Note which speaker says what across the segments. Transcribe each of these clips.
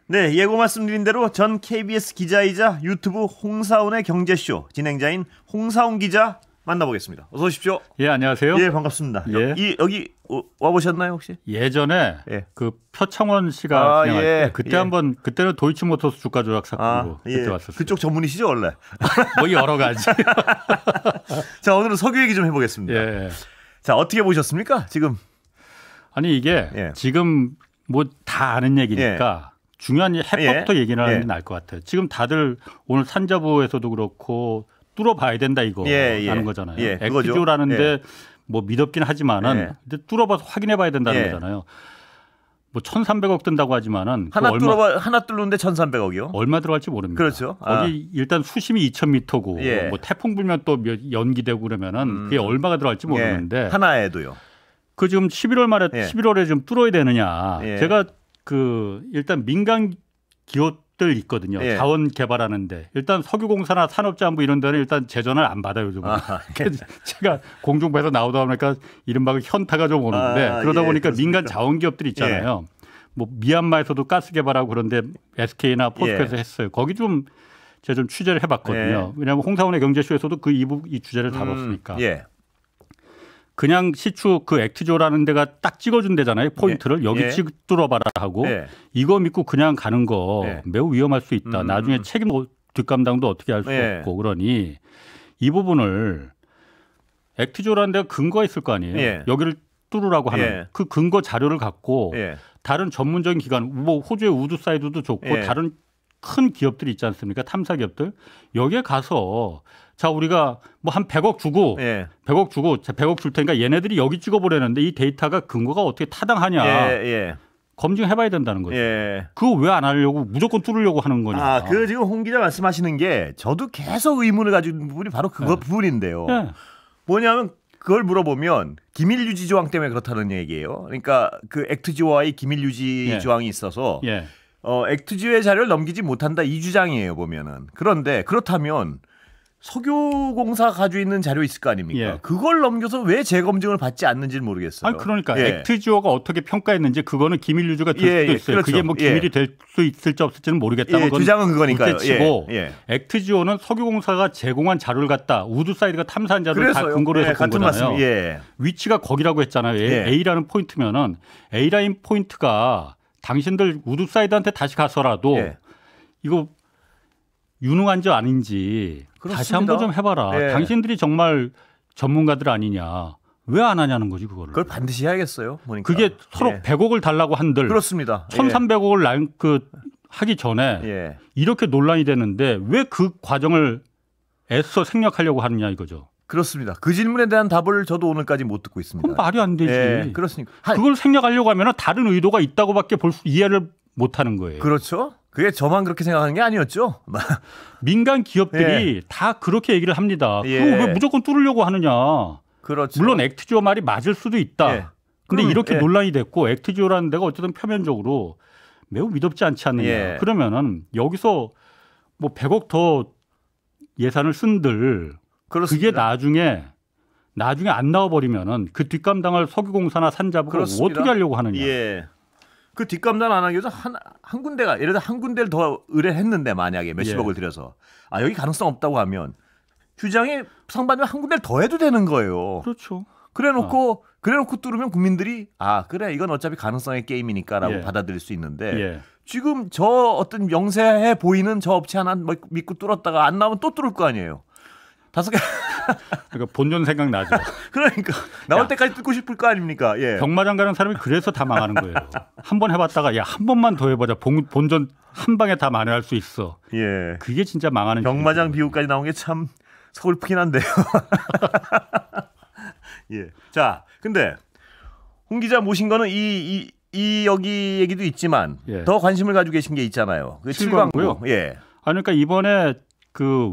Speaker 1: 네, 예고 말씀드린 대로 전 KBS 기자이자 유튜브 홍사훈의 경제쇼 진행자인 홍사훈 기자 만나보겠습니다. 어서 오십시오.
Speaker 2: 예, 안녕하세요.
Speaker 1: 예, 반갑습니다.
Speaker 2: 예.
Speaker 1: 여기 와보셨나요 혹시?
Speaker 2: 예전에
Speaker 1: 예.
Speaker 2: 그 표창원 씨가 진행할 때
Speaker 1: 예.
Speaker 2: 그때
Speaker 1: 예.
Speaker 2: 한번 그때는 도이치모터스 주가 조작 사건으로
Speaker 1: 예.
Speaker 2: 그때 왔었어요.
Speaker 1: 그쪽 전문이시죠 원래?
Speaker 2: 뭐 여러 가지.
Speaker 1: 자, 오늘은 석유 얘기 좀 해보겠습니다.
Speaker 2: 예.
Speaker 1: 자, 어떻게 보셨습니까 지금?
Speaker 2: 아니 이게
Speaker 1: 예.
Speaker 2: 지금 뭐 다 아는 얘기니까 중요한 해법부터 얘기를 하는 게 나을 것 같아요. 지금 다들 오늘 산자부에서도 그렇고 뚫어봐야 된다 이거 하는 거잖아요.
Speaker 1: 예,
Speaker 2: 액티조라는데
Speaker 1: 예.
Speaker 2: 뭐 믿었긴 하지만은
Speaker 1: 예.
Speaker 2: 근데 뚫어봐서 확인해봐야 된다는
Speaker 1: 예.
Speaker 2: 거잖아요. 뭐 1,300억 든다고 하지만은
Speaker 1: 하나 뚫는데 1,300억이요?
Speaker 2: 얼마 들어갈지 모릅니다.
Speaker 1: 그렇죠.
Speaker 2: 거기 일단 수심이 2,000m고
Speaker 1: 예.
Speaker 2: 뭐 태풍 불면 또 연기되고 그러면은 그게 얼마가 들어갈지 모르는데
Speaker 1: 예. 하나에도요.
Speaker 2: 그 지금 11월 말에
Speaker 1: 예.
Speaker 2: 11월에 좀 뚫어야 되느냐.
Speaker 1: 예.
Speaker 2: 제가 그 일단 민간 기업들 있거든요.
Speaker 1: 예.
Speaker 2: 자원 개발하는데 일단 석유공사나 산업자원부 이런 데는 일단 제전을 안 받아요. 요즘. 제가 공중부에서 나오다 보니까 이른바 현타가 좀 오는데 그러다 보니까
Speaker 1: 그렇습니까?
Speaker 2: 민간 자원기업들 있잖아요. 뭐 미얀마에서도 가스 개발하고 그런데 SK나 포스코에서 했어요. 거기 좀 제가 좀 취재를 해봤거든요. 왜냐하면 홍사훈의 경제쇼에서도 이 주제를 다뤘으니까. 그냥 시추 그 액티조라는 데가 딱 찍어준 데잖아요. 포인트를 여기 뚫어봐라 하고 이거 믿고 그냥 가는 거 매우 위험할 수 있다. 나중에 책임 뒷감당도 어떻게 할 수 없고 그러니 이 부분을 액티조라는 데가 근거가 있을 거 아니에요. 여기를 뚫으라고 하는 그 근거 자료를 갖고 다른 전문적인 기관 뭐 호주의 우드사이드도 좋고 다른 큰 기업들이 있지 않습니까? 탐사 기업들 여기에 가서 자 우리가 뭐 한 100억 주고 100억 주고 100억 줄 테니까 얘네들이 여기 찍어보려는데 이 데이터가 근거가 어떻게 타당하냐 검증해봐야 된다는 거죠. 그거 왜 안 하려고 무조건 뚫으려고 하는 거냐.
Speaker 1: 그 지금 홍 기자 말씀하시는 게 저도 계속 의문을 가지고 있는 부분이 바로 그거 부분인데요. 뭐냐면 그걸 물어보면 기밀 유지 조항 때문에 그렇다는 얘기예요. 그러니까 그 액트지오와의 기밀 유지 조항이 있어서 액트지오의 자료를 넘기지 못한다 이 주장이에요 보면은. 그런데 그렇다면 석유공사 가지고 있는 자료 있을 거 아닙니까? 그걸 넘겨서 왜 재검증을 받지 않는지는 모르겠어요.
Speaker 2: 아니, 그러니까 액트지오가 어떻게 평가했는지 그거는 기밀 유지가 될 수도 있어요.
Speaker 1: 그렇죠.
Speaker 2: 그게 뭐 기밀이 될 수 있을지 없을지는 모르겠다만
Speaker 1: 주장은 그거니까요.
Speaker 2: 치고 액트지오는 석유공사가 제공한 자료를 갖다 우드사이드가 탐사한 자료를 다 근거로 해서 본 거잖아요. 위치가 거기라고 했잖아요. A라는 포인트면은 A라인 포인트가 당신들 우드사이드한테 다시 가서라도 이거 유능한지 아닌지
Speaker 1: 그렇습니다.
Speaker 2: 다시 한번 좀 해봐라. 당신들이 정말 전문가들 아니냐. 왜 안 하냐는 거지 그거를.
Speaker 1: 그걸 반드시 해야겠어요. 보니까.
Speaker 2: 그게 서로 100억을 달라고 한들
Speaker 1: 그렇습니다.
Speaker 2: 1,300억을 하기 전에 이렇게 논란이 되는데 왜 그 과정을 애써 생략하려고 하느냐 이거죠.
Speaker 1: 그렇습니다. 그 질문에 대한 답을 저도 오늘까지 못 듣고 있습니다.
Speaker 2: 그럼 말이 안 되지.
Speaker 1: 그렇습니까?
Speaker 2: 그걸 생략하려고 하면 다른 의도가 있다고밖에 이해를 못하는 거예요.
Speaker 1: 그렇죠. 그게 저만 그렇게 생각하는 게 아니었죠.
Speaker 2: 민간 기업들이 다 그렇게 얘기를 합니다. 그거 왜 무조건 뚫으려고 하느냐.
Speaker 1: 그렇죠.
Speaker 2: 물론 액트지오 말이 맞을 수도 있다. 근데 이렇게 논란이 됐고 액트지오라는 데가 어쨌든 표면적으로 매우 믿업지 않지 않느냐. 그러면은 여기서 뭐 100억 더 예산을 쓴들 그게 나중에 안 나와버리면은 그 뒷감당을 석유공사나 산자부가 어떻게 하려고 하느냐.
Speaker 1: 그 뒷감당 안 하기 위해서 한 군데가 예를 들어 한 군데를 더 의뢰했는데 만약에 몇십억을 들여서 여기 가능성 없다고 하면 주장에 상반되면 한 군데를 더 해도 되는 거예요.
Speaker 2: 그렇죠.
Speaker 1: 그래놓고 뚫으면 국민들이 그래 이건 어차피 가능성의 게임이니까라고 받아들일 수 있는데 지금 저 어떤 영세해 보이는 저 업체 하나 믿고 뚫었다가 안 나오면 또 뚫을 거 아니에요. 5개.
Speaker 2: 그러니까 본전 생각나죠.
Speaker 1: 그러니까 나올 때까지 뚫고 싶을 거 아닙니까?
Speaker 2: 경마장 가는 사람이 그래서 다 망하는 거예요. 한 번 해봤다가 한 번만 더 해보자. 본전 한 방에 다 만회할 수 있어. 그게 진짜 망하는.
Speaker 1: 경마장 비유까지 나온 게 참 서글프긴 한데요. 자, 근데 홍 기자 모신 거는 여기 얘기도 있지만 더 관심을 가지고 계신 게 있잖아요. 그 7광고요.
Speaker 2: 그러니까 이번에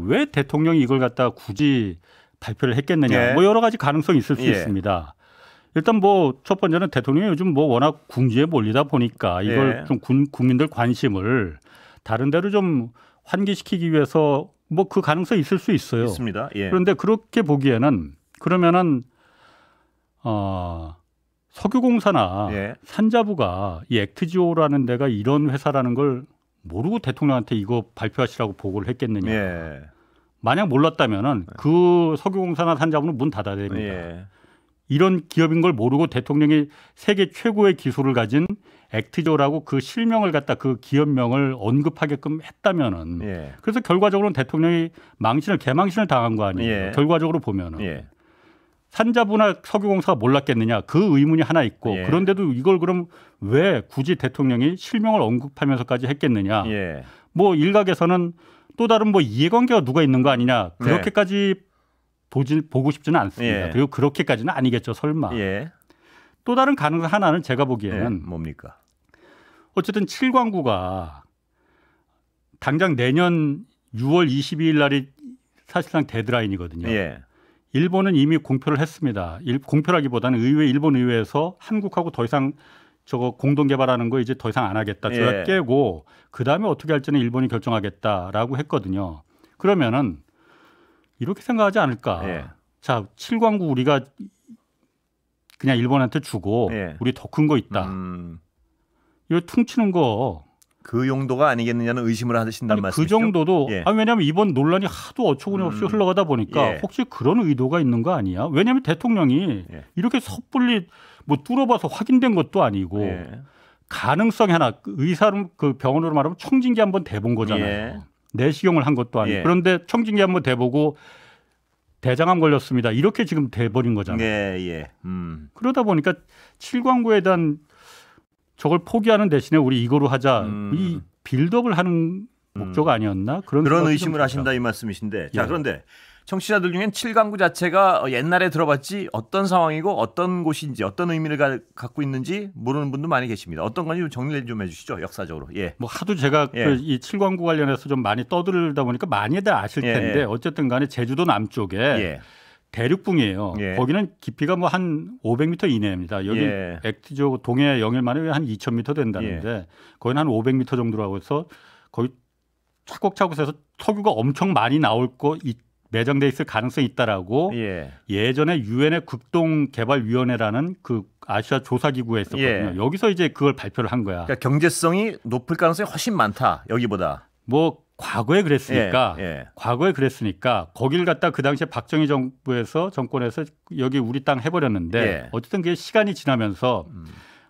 Speaker 2: 왜 대통령이 이걸 갖다 굳이 발표를 했겠느냐. 뭐 여러 가지 가능성이 있을 수 있습니다. 일단 뭐 첫 번째는 대통령이 요즘 뭐 워낙 궁지에 몰리다 보니까 이걸 좀 국민들 관심을 다른 데로 좀 환기시키기 위해서 뭐 그 가능성이 있을 수 있어요.
Speaker 1: 있습니다.
Speaker 2: 그런데 그렇게 보기에는 그러면은 석유공사나 산자부가 이 액트지오라는 데가 이런 회사라는 걸 모르고 대통령한테 이거 발표하시라고 보고를 했겠느냐.
Speaker 1: 예.
Speaker 2: 만약 몰랐다면은 그 석유공사나 산자부는 문 닫아야 됩니다.
Speaker 1: 예.
Speaker 2: 이런 기업인 걸 모르고 대통령이 세계 최고의 기술을 가진 액트조라고 그 실명을 갖다 그 기업명을 언급하게끔 했다면은
Speaker 1: 예.
Speaker 2: 그래서 결과적으로는 대통령이 개망신을 당한 거 아니에요.
Speaker 1: 예.
Speaker 2: 결과적으로 보면은
Speaker 1: 예.
Speaker 2: 산자부나 석유공사가 몰랐겠느냐 그 의문이 하나 있고
Speaker 1: 예.
Speaker 2: 그런데도 이걸 그럼 왜 굳이 대통령이 실명을 언급하면서까지 했겠느냐.
Speaker 1: 예.
Speaker 2: 뭐 일각에서는 또 다른 뭐 이해관계가 누가 있는 거 아니냐 그렇게까지 보고 싶지는 않습니다.
Speaker 1: 예.
Speaker 2: 그리고 그렇게까지는 아니겠죠 설마.
Speaker 1: 예.
Speaker 2: 또 다른 가능성 하나는 제가 보기에는
Speaker 1: 뭡니까?
Speaker 2: 어쨌든 7광구가 당장 내년 6월 22일 날이 사실상 데드라인이거든요.
Speaker 1: 예.
Speaker 2: 일본은 이미 공표를 했습니다. 공표라기보다는 일본 의회에서 한국하고 더 이상 저거 공동 개발하는 거 이제 더 이상 안 하겠다. 조약
Speaker 1: 예.
Speaker 2: 깨고 그다음에 어떻게 할지는 일본이 결정하겠다라고 했거든요. 그러면은 이렇게 생각하지 않을까?
Speaker 1: 예.
Speaker 2: 자, 7광구 우리가 그냥 일본한테 주고
Speaker 1: 예.
Speaker 2: 우리 더 큰 거 있다. 이거 퉁치는 거.
Speaker 1: 그 용도가 아니겠느냐는 의심을 하신단 말씀이시죠?
Speaker 2: 그 정도도
Speaker 1: 예.
Speaker 2: 왜냐하면 이번 논란이 하도 어처구니 없이 흘러가다 보니까
Speaker 1: 예.
Speaker 2: 혹시 그런 의도가 있는 거 아니야? 왜냐하면 대통령이
Speaker 1: 예.
Speaker 2: 이렇게 섣불리 뭐 뚫어봐서 확인된 것도 아니고
Speaker 1: 예.
Speaker 2: 가능성이 하나 의사로 그 병원으로 말하면 청진기 한번 대본 거잖아요.
Speaker 1: 예.
Speaker 2: 내시경을 한 것도 아니고
Speaker 1: 예.
Speaker 2: 그런데 청진기 한번 대보고 대장암 걸렸습니다. 이렇게 지금 돼버린 거잖아요.
Speaker 1: 예. 예.
Speaker 2: 그러다 보니까 7광구에 대한 저걸 포기하는 대신에 우리 이거로 하자. 이 빌드업을 하는 목적 아니었나? 그런
Speaker 1: 의심을 하신다 이 말씀이신데. 자,
Speaker 2: 예.
Speaker 1: 그런데 청취자들 중엔 7광구 자체가 옛날에 들어봤지 어떤 상황이고 어떤 곳인지 어떤 의미를 갖고 있는지 모르는 분도 많이 계십니다. 어떤 건지 정리를 좀 해주시죠. 역사적으로. 예.
Speaker 2: 뭐 하도 제가
Speaker 1: 예.
Speaker 2: 이 7광구 관련해서 좀 많이 떠들다 보니까 많이들 아실 텐데
Speaker 1: 예.
Speaker 2: 어쨌든 간에 제주도 남쪽에
Speaker 1: 예.
Speaker 2: 대륙붕이에요.
Speaker 1: 예.
Speaker 2: 거기는 깊이가 뭐 한 500m 이내입니다. 여기
Speaker 1: 예.
Speaker 2: 액티조 동해 영일만에 한 2,000m 된다는데 거기는 한 500m 정도라고 해서 거의 차곡차곡 해서 석유가 엄청 많이 나올 거 매장돼 있을 가능성이 있다라고
Speaker 1: 예.
Speaker 2: 예전에 유엔의 극동개발위원회라는 그 아시아 조사기구에 있었거든요.
Speaker 1: 예.
Speaker 2: 여기서 이제 그걸 발표를 한 거야.
Speaker 1: 그러니까 경제성이 높을 가능성이 훨씬 많다. 여기보다.
Speaker 2: 뭐 과거에 그랬으니까
Speaker 1: 예.
Speaker 2: 과거에 그랬으니까 거길 갖다 그 당시에 박정희 정권에서 여기 우리 땅 해버렸는데
Speaker 1: 예.
Speaker 2: 어쨌든 그게 시간이 지나면서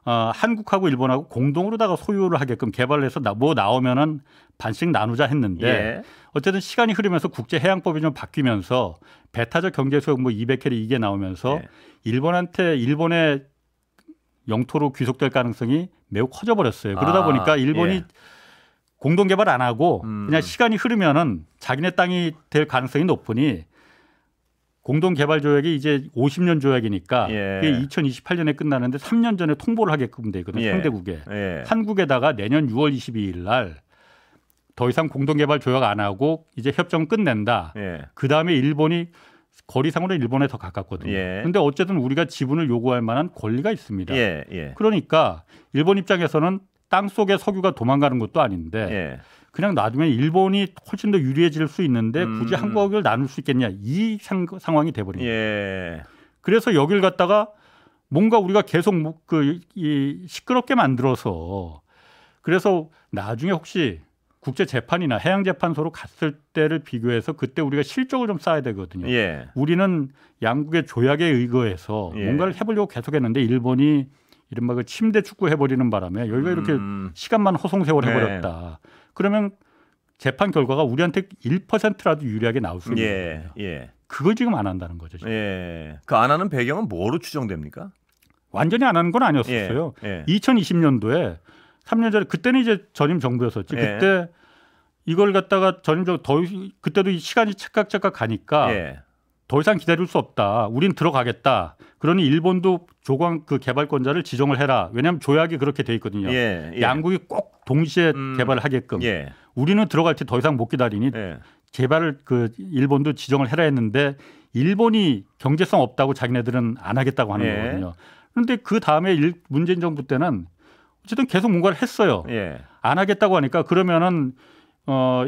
Speaker 2: 한국하고 일본하고 공동으로다가 소유를 하게끔 개발을 해서 뭐 나오면은 반씩 나누자 했는데
Speaker 1: 예.
Speaker 2: 어쨌든 시간이 흐르면서 국제해양법이 좀 바뀌면서 배타적 경제수역 뭐 200회리 이게 나오면서
Speaker 1: 예.
Speaker 2: 일본의 영토로 귀속될 가능성이 매우 커져버렸어요. 그러다 보니까 일본이
Speaker 1: 예.
Speaker 2: 공동 개발 안 하고 그냥 시간이 흐르면은 자기네 땅이 될 가능성이 높으니 공동 개발 조약이 이제 50년 조약이니까
Speaker 1: 예.
Speaker 2: 그게 2028년에 끝나는데 3년 전에 통보를 하게끔 돼 있거든요.
Speaker 1: 예.
Speaker 2: 상대국에.
Speaker 1: 예.
Speaker 2: 한국에다가 내년 6월 22일 날 더 이상 공동 개발 조약 안 하고 이제 협정 끝낸다.
Speaker 1: 예.
Speaker 2: 그다음에 일본이 거리상으로 일본에 더 가깝거든요. 그런데
Speaker 1: 예.
Speaker 2: 어쨌든 우리가 지분을 요구할 만한 권리가 있습니다.
Speaker 1: 예. 예.
Speaker 2: 그러니까 일본 입장에서는 땅 속에 석유가 도망가는 것도 아닌데
Speaker 1: 예.
Speaker 2: 그냥 놔두면 일본이 훨씬 더 유리해질 수 있는데 굳이 한국을 나눌 수 있겠냐 이 상황이 돼버린 거예요.
Speaker 1: 예.
Speaker 2: 그래서 여길 갖다가 뭔가 우리가 계속 시끄럽게 만들어서 그래서 나중에 혹시 국제재판이나 해양재판소로 갔을 때를 비교해서 그때 우리가 실적을 좀 쌓아야 되거든요.
Speaker 1: 예.
Speaker 2: 우리는 양국의 조약에 의거해서
Speaker 1: 예.
Speaker 2: 뭔가를 해보려고 계속했는데 일본이 이른바 그 침대 축구 해버리는 바람에 여기가 이렇게 시간만 허송세월 해버렸다. 그러면 재판 결과가 우리한테 1%라도 유리하게 나올 수 있는 거예요.
Speaker 1: 예.
Speaker 2: 그걸 지금 안 한다는 거죠. 지금.
Speaker 1: 예. 그 안 하는 배경은 뭐로 추정됩니까?
Speaker 2: 완전히 안 하는 건 아니었어요.
Speaker 1: 예.
Speaker 2: 2020년도에 3년 전에 그때는 이제 전임 정부였었지.
Speaker 1: 예.
Speaker 2: 그때 이걸 갖다가 전임 정부 그때도 시간이 착각착각 가니까
Speaker 1: 예.
Speaker 2: 더 이상 기다릴 수 없다. 우린 들어가겠다. 그러니 일본도 조광 그 개발권자를 지정을 해라. 왜냐하면 조약이 그렇게 돼 있거든요.
Speaker 1: 예.
Speaker 2: 양국이 꼭 동시에 개발을 하게끔.
Speaker 1: 예.
Speaker 2: 우리는 들어갈 때 더 이상 못 기다리니
Speaker 1: 예.
Speaker 2: 개발을 그 일본도 지정을 해라 했는데 일본이 경제성 없다고 자기네들은 안 하겠다고 하는
Speaker 1: 예.
Speaker 2: 거거든요. 그런데 그 다음에 문재인 정부 때는 어쨌든 계속 뭔가를 했어요.
Speaker 1: 예.
Speaker 2: 안 하겠다고 하니까 그러면은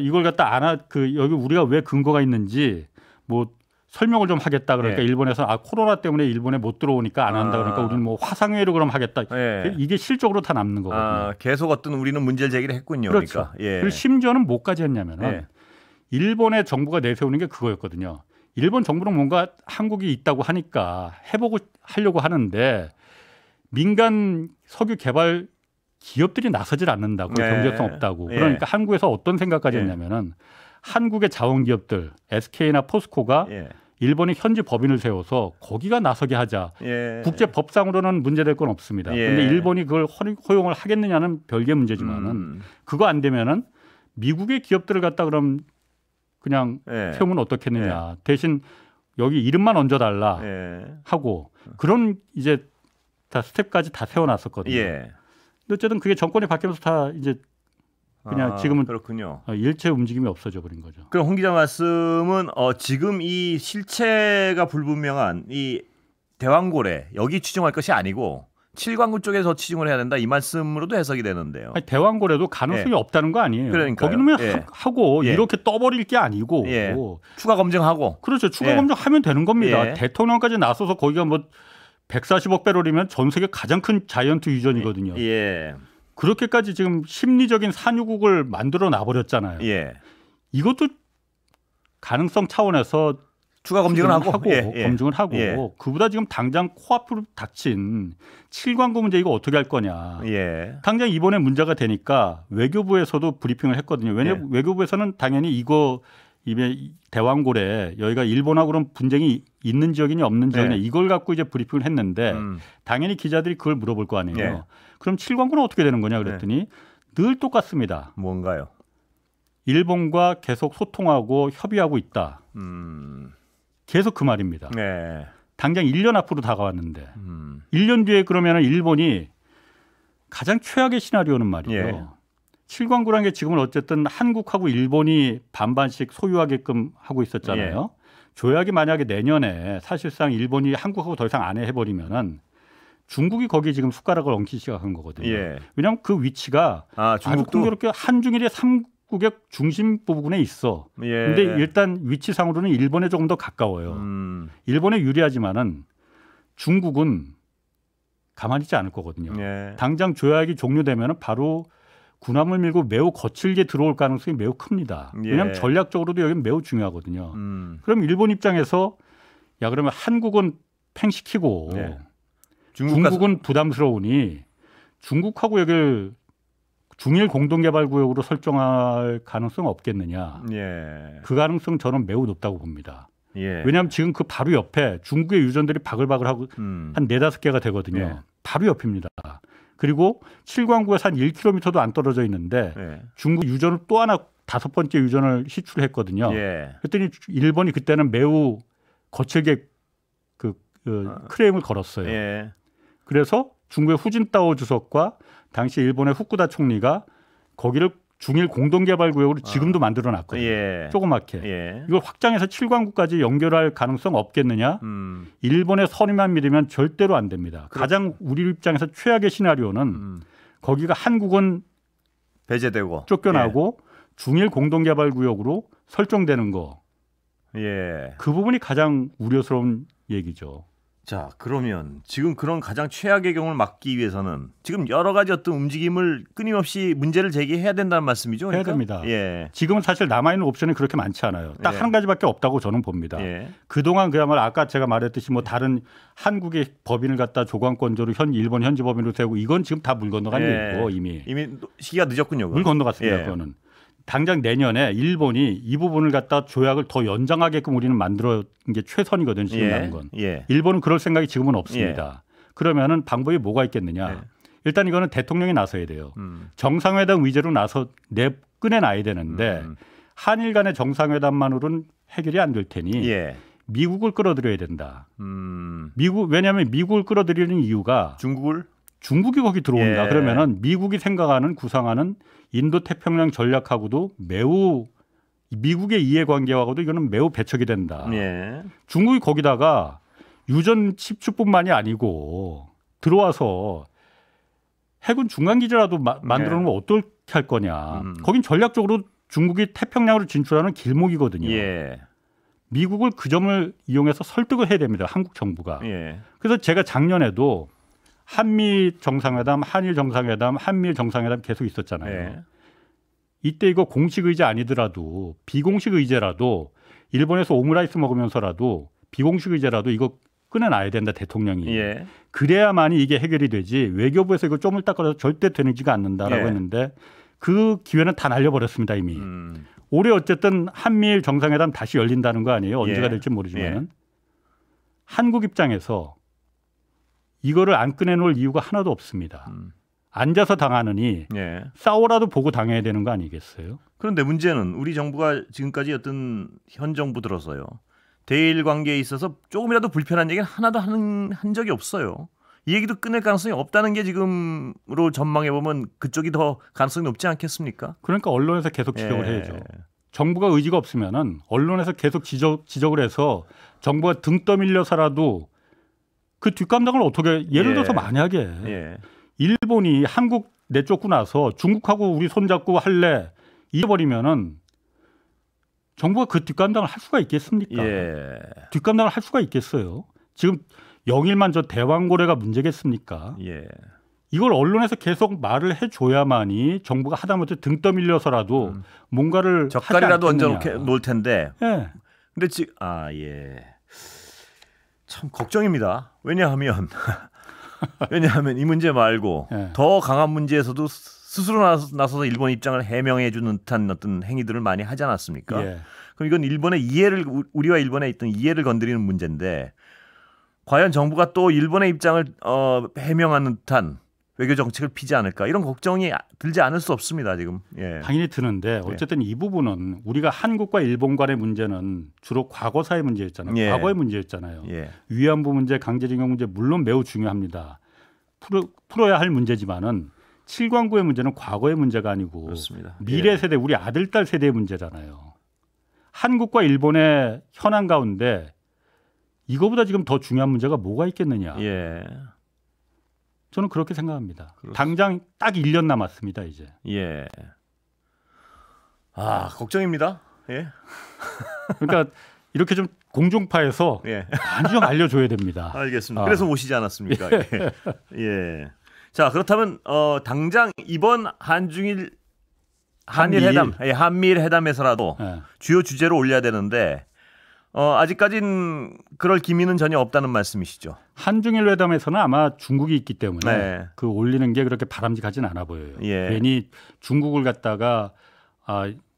Speaker 2: 이걸 갖다 여기 우리가 왜 근거가 있는지 뭐 설명을 좀 하겠다 그러니까
Speaker 1: 예.
Speaker 2: 일본에서 코로나 때문에 일본에 못 들어오니까 안 한다 그러니까 우리는 뭐 화상회의로 그럼 하겠다.
Speaker 1: 예.
Speaker 2: 이게 실적으로 다 남는 거거든요.
Speaker 1: 계속 어떤 우리는 문제를 제기를 했군요.
Speaker 2: 그렇죠.
Speaker 1: 그러니까. 예.
Speaker 2: 그리고 심지어는 뭐까지 했냐면은
Speaker 1: 예.
Speaker 2: 일본의 정부가 내세우는 게 그거였거든요. 일본 정부는 뭔가 한국이 있다고 하니까 하려고 하는데 민간 석유 개발 기업들이 나서질 않는다고 경제성 없다고. 그러니까 한국에서 어떤 생각까지 했냐면은 한국의 자원 기업들 SK나 포스코가 일본이 현지 법인을 세워서 거기가 나서게 하자. 국제 법상으로는 문제될 건 없습니다. 그런데 일본이 그걸 허용을 하겠느냐는 별개의 문제지만은 그거 안 되면은 미국의 기업들을 갖다 그럼 그냥 세우면 어떻겠느냐. 대신 여기 이름만 얹어달라 하고 그런 이제 다 스텝까지 다 세워놨었거든요. 근데 어쨌든 그게 정권이 바뀌면서 다 이제 그냥 지금은
Speaker 1: 그렇군요.
Speaker 2: 일체 움직임이 없어져 버린 거죠.
Speaker 1: 그럼 홍 기자 말씀은 지금 이 실체가 불분명한 이 대왕고래 여기 치중할 것이 아니고 칠광구 쪽에서 치중을 해야 된다 이 말씀으로도 해석이 되는데요.
Speaker 2: 아니, 대왕고래도 가능성이 없다는 거 아니에요.
Speaker 1: 그러니까요.
Speaker 2: 거기는 하고 이렇게 떠버릴 게 아니고
Speaker 1: 추가 검증하고
Speaker 2: 그렇죠. 추가 검증하면 되는 겁니다. 대통령까지 나서서 거기가 뭐 140억 배럴이면 전 세계 가장 큰 자이언트 유전이거든요. 그렇게까지 지금 심리적인 산유국을 만들어 놔버렸잖아요. 이것도 가능성 차원에서
Speaker 1: 추가 검증을 하고
Speaker 2: 검증을 하고 그보다 지금 당장 코앞으로 닥친 칠광구 문제 이거 어떻게 할 거냐. 당장 이번에 문제가 되니까 외교부에서도 브리핑을 했거든요. 왜냐하면 외교부에서는 당연히 이거 대왕고래 여기가 일본하고는 분쟁이 있는 지역이냐 없는 지역이냐 이걸 갖고 이제 브리핑을 했는데 당연히 기자들이 그걸 물어볼 거 아니에요. 그럼 칠광구는 어떻게 되는 거냐 그랬더니 늘 똑같습니다.
Speaker 1: 뭔가요?
Speaker 2: 일본과 계속 소통하고 협의하고 있다. 계속 그 말입니다. 당장 1년 앞으로 다가왔는데 1년 뒤에 그러면 일본이 가장 최악의 시나리오는 말이에요. 칠광구라는 게 지금은 어쨌든 한국하고 일본이 반반씩 소유하게끔 하고 있었잖아요. 조약이 만약에 내년에 사실상 일본이 한국하고 더 이상 안 해버리면은 중국이 거기 지금 숟가락을 얹기 시작한 거거든요. 왜냐하면 그 위치가 아주 공교롭게 한중일의 삼국의 중심 부분에 있어. 근데 일단 위치상으로는 일본에 조금 더 가까워요. 일본에 유리하지만은 중국은 가만히 있지 않을 거거든요. 당장 조약이 종료되면은 바로 군함을 밀고 매우 거칠게 들어올 가능성이 매우 큽니다. 왜냐하면 전략적으로도 여기는 매우 중요하거든요. 그럼 일본 입장에서 야 그러면 한국은 팽시키고 중국은 부담스러우니 중국하고 여기를 중일 공동개발구역으로 설정할 가능성 없겠느냐. 그 가능성 저는 매우 높다고 봅니다. 왜냐하면 지금 그 바로 옆에 중국의 유전들이 바글바글하고 한 4-5개가 되거든요. 바로 옆입니다. 그리고 칠광구에서 한 1km도 안 떨어져 있는데 중국 유전을 또 하나 5번째 유전을 시출했거든요. 그랬더니 일본이 그때는 매우 거칠게 크레임을 걸었어요. 그래서 중국의 후진타오 주석과 당시 일본의 후쿠다 총리가 거기를 중일 공동개발구역으로 지금도 만들어놨거든요. 조그맣게. 이걸 확장해서 칠광구까지 연결할 가능성 없겠느냐. 일본의 선의만 믿으면 절대로 안 됩니다. 가장 우리 입장에서 최악의 시나리오는 거기가 한국은
Speaker 1: 배제되고
Speaker 2: 쫓겨나고 중일 공동개발구역으로 설정되는 거. 그 부분이 가장 우려스러운 얘기죠.
Speaker 1: 자, 그러면 지금 그런 가장 최악의 경우를 막기 위해서는 지금 여러 가지 어떤 움직임을 끊임없이 문제를 제기해야 된다는 말씀이죠? 그러니까?
Speaker 2: 해야 됩니다. 지금은 사실 남아있는 옵션이 그렇게 많지 않아요. 딱 한 가지밖에 없다고 저는 봅니다. 그동안 그야말로 아까 제가 말했듯이 뭐 다른 한국의 법인을 갖다 조광권조로 일본 현지 법인으로 세우고 이건 지금 다 물 건너간 일이고 이미
Speaker 1: 시기가 늦었군요.
Speaker 2: 물 건너갔습니다. 그거는. 당장 내년에 일본이 이 부분을 갖다 조약을 더 연장하게끔 우리는 만들어 게 최선이거든요. 지금 나는 건. 일본은 그럴 생각이 지금은 없습니다. 그러면은 방법이 뭐가 있겠느냐. 일단 이거는 대통령이 나서야 돼요. 정상회담 의제로 꺼내놔야 되는데 한일 간의 정상회담만으로는 해결이 안 될 테니 미국을 끌어들여야 된다. 왜냐하면 미국을 끌어들이는 이유가 중국이 거기 들어온다. 그러면은 미국이 생각하는 구상하는 인도 태평양 전략하고도 매우 미국의 이해관계하고도 이거는 매우 배척이 된다. 중국이 거기다가 유전 칩뿐만이 아니고 들어와서 해군 중간기지라도 만들어 놓으면 어떻게 할 거냐. 거긴 전략적으로 중국이 태평양으로 진출하는 길목이거든요. 미국을 그 점을 이용해서 설득을 해야 됩니다. 한국 정부가.
Speaker 1: 예.
Speaker 2: 그래서 제가 작년에도 한미 정상회담, 한일 정상회담, 한미일 정상회담 계속 있었잖아요.
Speaker 1: 예.
Speaker 2: 이때 이거 공식 의제 아니더라도 비공식 의제라도 일본에서 오므라이스 먹으면서라도 비공식 의제라도 이거 꺼내놔야 된다 대통령이.
Speaker 1: 예.
Speaker 2: 그래야만이 이게 해결이 되지 외교부에서 이거 쪼물딱거려서 절대 되지가 않는다라고
Speaker 1: 예.
Speaker 2: 했는데 그 기회는 다 날려버렸습니다 이미. 올해 어쨌든 한미일 정상회담 다시 열린다는 거 아니에요. 언제가
Speaker 1: 예.
Speaker 2: 될지 모르지만
Speaker 1: 예.
Speaker 2: 한국 입장에서 이거를 안 꺼내놓을 이유가 하나도 없습니다. 앉아서 당하느니
Speaker 1: 예.
Speaker 2: 싸워라도 보고 당해야 되는 거 아니겠어요?
Speaker 1: 그런데 문제는 우리 정부가 지금까지 어떤 현 정부 들어서요. 대일 관계에 있어서 조금이라도 불편한 얘기는 하나도 한 적이 없어요. 이 얘기도 끊을 가능성이 없다는 게 지금으로 전망해 보면 그쪽이 더 가능성이 높지 않겠습니까?
Speaker 2: 그러니까 언론에서 계속 지적을
Speaker 1: 예.
Speaker 2: 해야죠. 정부가 의지가 없으면은 언론에서 계속 지적을 해서 정부가 등 떠밀려서라도 그 뒷감당을 어떻게 예를 들어서 만약에
Speaker 1: 예.
Speaker 2: 일본이 한국 내쫓고 나서 중국하고 우리 손잡고 할래 이래버리면은 정부가 그 뒷감당을 할 수가 있겠습니까?
Speaker 1: 예.
Speaker 2: 뒷감당을 할 수가 있겠어요? 지금 영일만 저 대왕고래가 문제겠습니까?
Speaker 1: 예.
Speaker 2: 이걸 언론에서 계속 말을 해줘야만이 정부가 하다못해 등 떠밀려서라도 뭔가를
Speaker 1: 젓갈이라도 얹어 놓을 텐데.
Speaker 2: 예.
Speaker 1: 근데 지금 예. 참 걱정입니다. 왜냐하면 이 문제 말고
Speaker 2: 예.
Speaker 1: 더 강한 문제에서도 스스로 나서서 일본 입장을 해명해 주는 듯한 어떤 행위들을 많이 하지 않았습니까?
Speaker 2: 예.
Speaker 1: 그럼 이건 일본의 이해를 우리와 일본에 있던 이해를 건드리는 문제인데 과연 정부가 또 일본의 입장을 해명하는 듯한 외교 정책을 피지 않을까 이런 걱정이 들지 않을 수 없습니다 지금. 예.
Speaker 2: 당연히 드는데 어쨌든 이 부분은 우리가 한국과 일본 간의 문제는 주로 과거사의 문제였잖아요.
Speaker 1: 예.
Speaker 2: 과거의 문제였잖아요.
Speaker 1: 예.
Speaker 2: 위안부 문제, 강제징용 문제 물론 매우 중요합니다. 풀어야 할 문제지만은 7광구의 문제는 과거의 문제가 아니고
Speaker 1: 그렇습니다.
Speaker 2: 미래
Speaker 1: 예.
Speaker 2: 세대 우리 아들 딸 세대의 문제잖아요. 한국과 일본의 현안 가운데 이거보다 지금 더 중요한 문제가 뭐가 있겠느냐.
Speaker 1: 예.
Speaker 2: 저는 그렇게 생각합니다.
Speaker 1: 그렇습니다.
Speaker 2: 당장 딱 1년 남았습니다, 이제.
Speaker 1: 예. 걱정입니다. 예.
Speaker 2: 그러니까 이렇게 좀 공중파에서
Speaker 1: 예.
Speaker 2: 많이 좀 알려줘야 됩니다.
Speaker 1: 알겠습니다. 그래서 모시지 않았습니까? 예. 예. 자, 그렇다면 당장 이번 한중일 한미일 회담에서라도
Speaker 2: 예.
Speaker 1: 주요 주제로 올려야 되는데 아직까지는 그럴 기미는 전혀 없다는 말씀이시죠?
Speaker 2: 한중일 회담에서는 아마 중국이 있기 때문에
Speaker 1: 네.
Speaker 2: 그 올리는 게 그렇게 바람직하진 않아 보여요.
Speaker 1: 예.
Speaker 2: 괜히 중국을 갖다가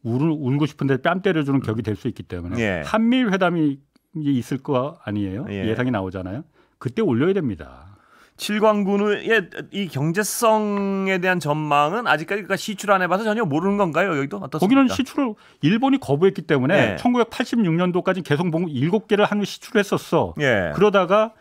Speaker 2: 울고 싶은데 뺨 때려주는 격이 될 수 있기 때문에
Speaker 1: 예.
Speaker 2: 한미일 회담이 있을 거 아니에요?
Speaker 1: 예.
Speaker 2: 예상이 나오잖아요. 그때 올려야 됩니다.
Speaker 1: 7광군의 이 경제성에 대한 전망은 아직까지 시출 안 해봐서 전혀 모르는 건가요? 여기도 어떻습니까?
Speaker 2: 거기는 시출을 일본이 거부했기 때문에
Speaker 1: 예.
Speaker 2: 1986년도까지 계속 7개를 한국 시출했었어.
Speaker 1: 예.
Speaker 2: 그러다가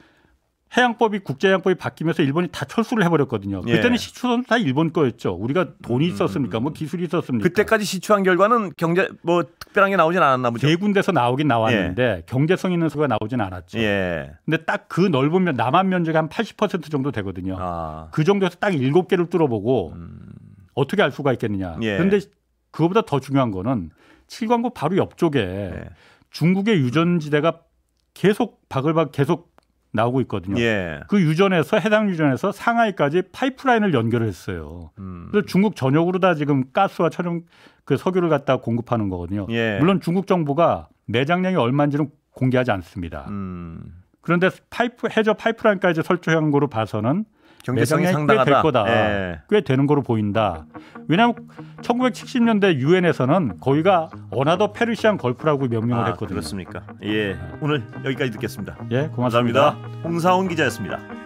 Speaker 2: 해양법이 국제해양법이 바뀌면서 일본이 다 철수를 해버렸거든요. 그때는
Speaker 1: 예.
Speaker 2: 시출은 다 일본 거였죠. 우리가 돈이 있었습니까? 뭐 기술이 있었습니까?
Speaker 1: 그때까지 시추한 결과는 특별한 게 나오진 않았나 보죠.
Speaker 2: 세 군데서 나오긴 나왔는데 경제성 있는 수가 나오진 않았죠.
Speaker 1: 예.
Speaker 2: 근데 딱 그 넓은 남한 면적이 한 80% 정도 되거든요. 그 정도에서 딱 7개를 뚫어보고 어떻게 알 수가 있겠느냐.
Speaker 1: 예.
Speaker 2: 그런데 그거보다 더 중요한 거는 7광구 바로 옆쪽에
Speaker 1: 예.
Speaker 2: 중국의 유전지대가 계속 바글바글 계속 나오고 있거든요.
Speaker 1: 예.
Speaker 2: 그 유전에서 해당 유전에서 상하이까지 파이프라인을 연결을 했어요. 그래서 중국 전역으로 다 지금 가스와 천연 그 석유를 갖다 공급하는 거거든요.
Speaker 1: 예.
Speaker 2: 물론 중국 정부가 매장량이 얼마인지는 공개하지 않습니다. 그런데 해저 파이프라인까지 설치한 거로 봐서는
Speaker 1: 경제성이
Speaker 2: 매장량이 꽤
Speaker 1: 상당하다.
Speaker 2: 될 거다.
Speaker 1: 예.
Speaker 2: 꽤 되는 거로 보인다. 왜냐하면 1970년대 유엔에서는 거기가 어나더 페르시안 걸프라고 명명을 했거든요.
Speaker 1: 그렇습니까? 예. 오늘 여기까지 듣겠습니다.
Speaker 2: 예, 고맙습니다.
Speaker 1: 감사합니다. 홍사훈 기자였습니다.